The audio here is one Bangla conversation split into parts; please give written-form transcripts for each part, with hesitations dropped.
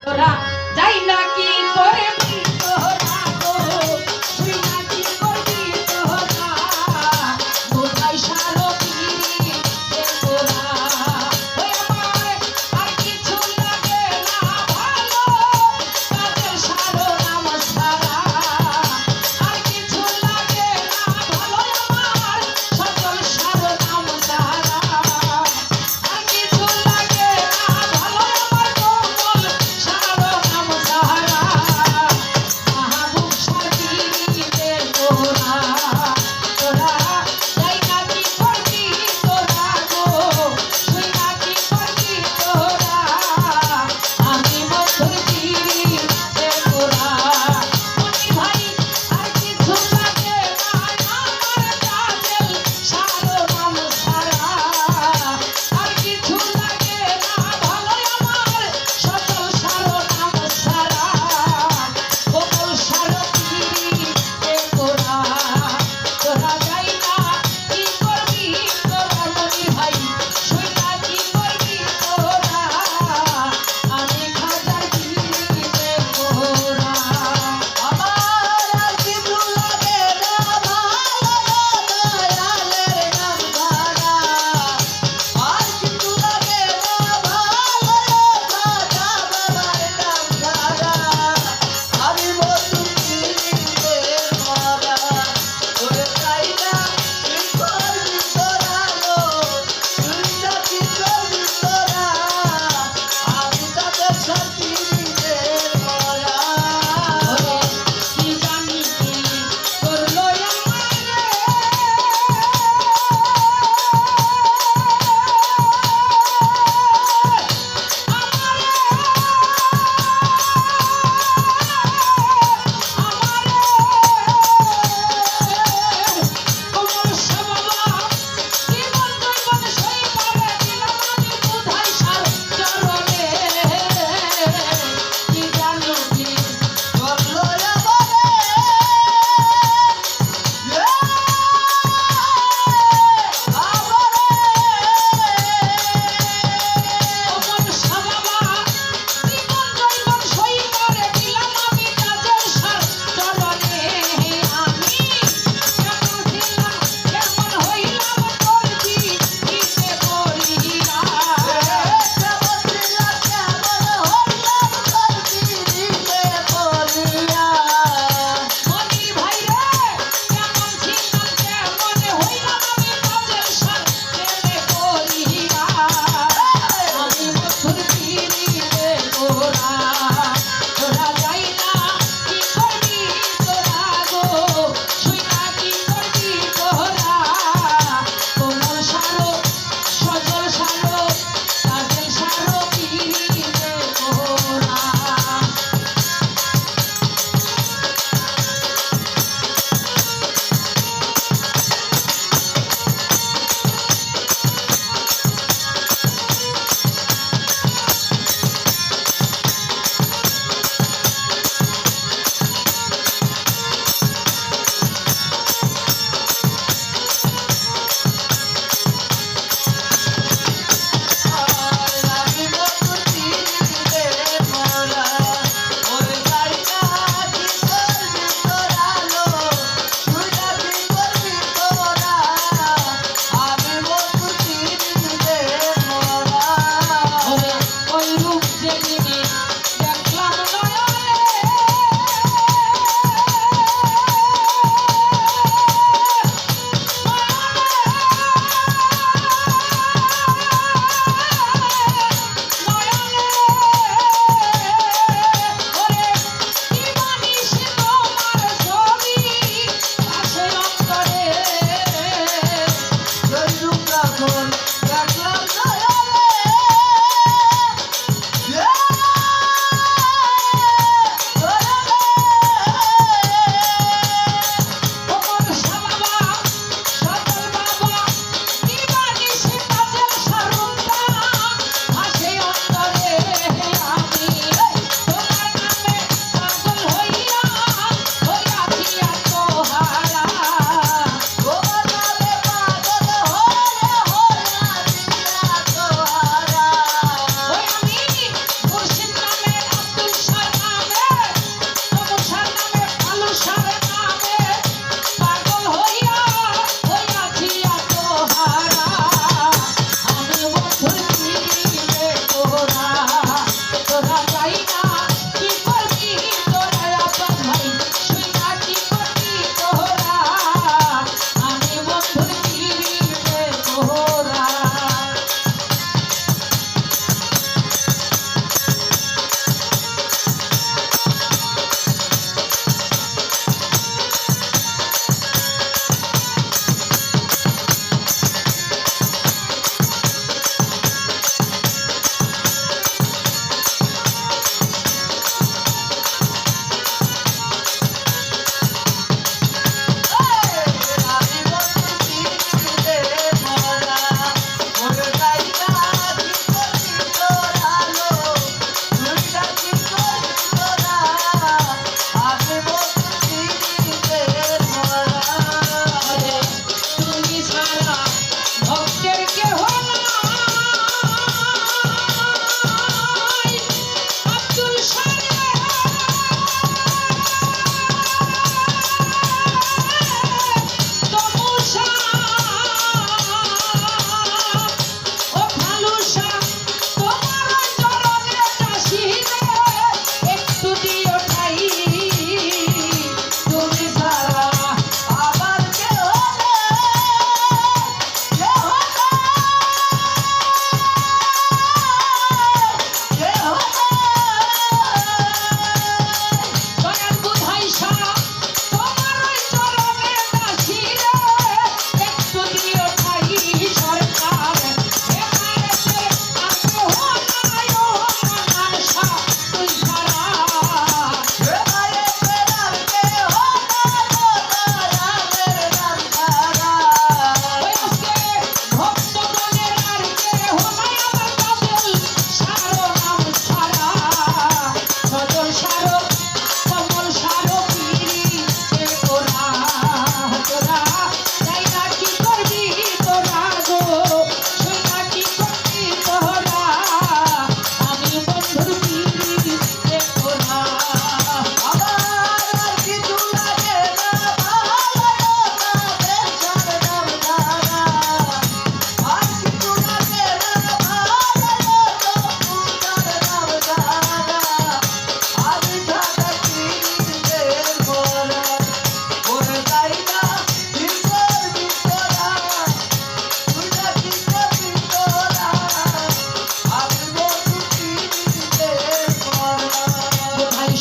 তোরা যাই না কি করবি তোরা গো তুই না কি করবি তোরা কোথায় সারো পিরি তোরা ওই আমার আর কিছু লাগে না ভালো কাজের সারো নাম সারা আর কিছু লাগে না ভালো আমার সকল সারো নাম সারা আর কিছু লাগে না ভালো আমার কোমল সারো নাম সারা মাহবুব সাথীতে তোরা তোরা যাই না কি করবি তোরা গো তুই না কি করবি তোরা আমি মধুর পিরিতে তোরা মনি ভাই আর কিছু লাগে না আমার কাজের সারো নাম সারা আর কিছু লাগে না ভালো আমার সকল সারো নাম সারা সকল সারো পিরিতে তোরা তোরা যাই না কি করবি তোরা মনি ভাই শুই না কি করবি তোরা আমি খাজার পিরিতে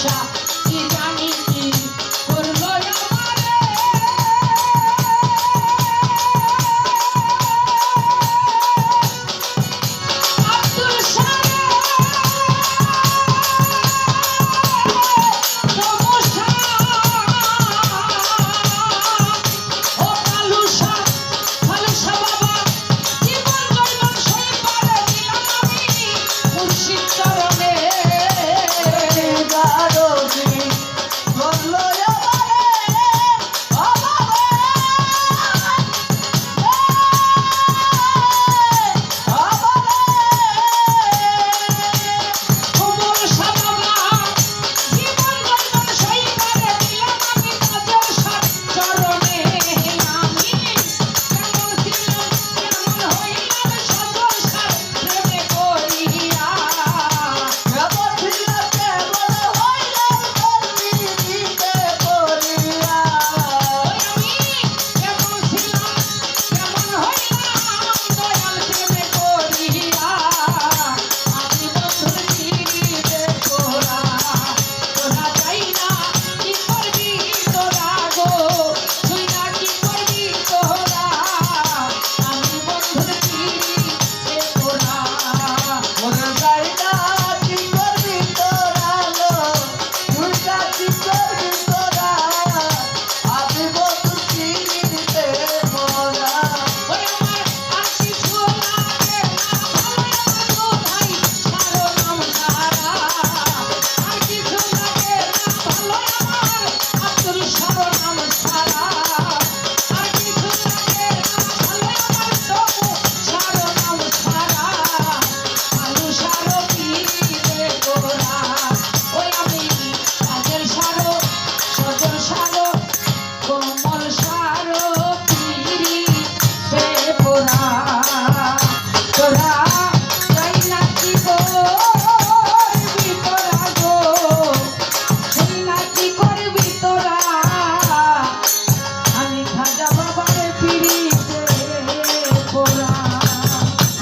পয়সা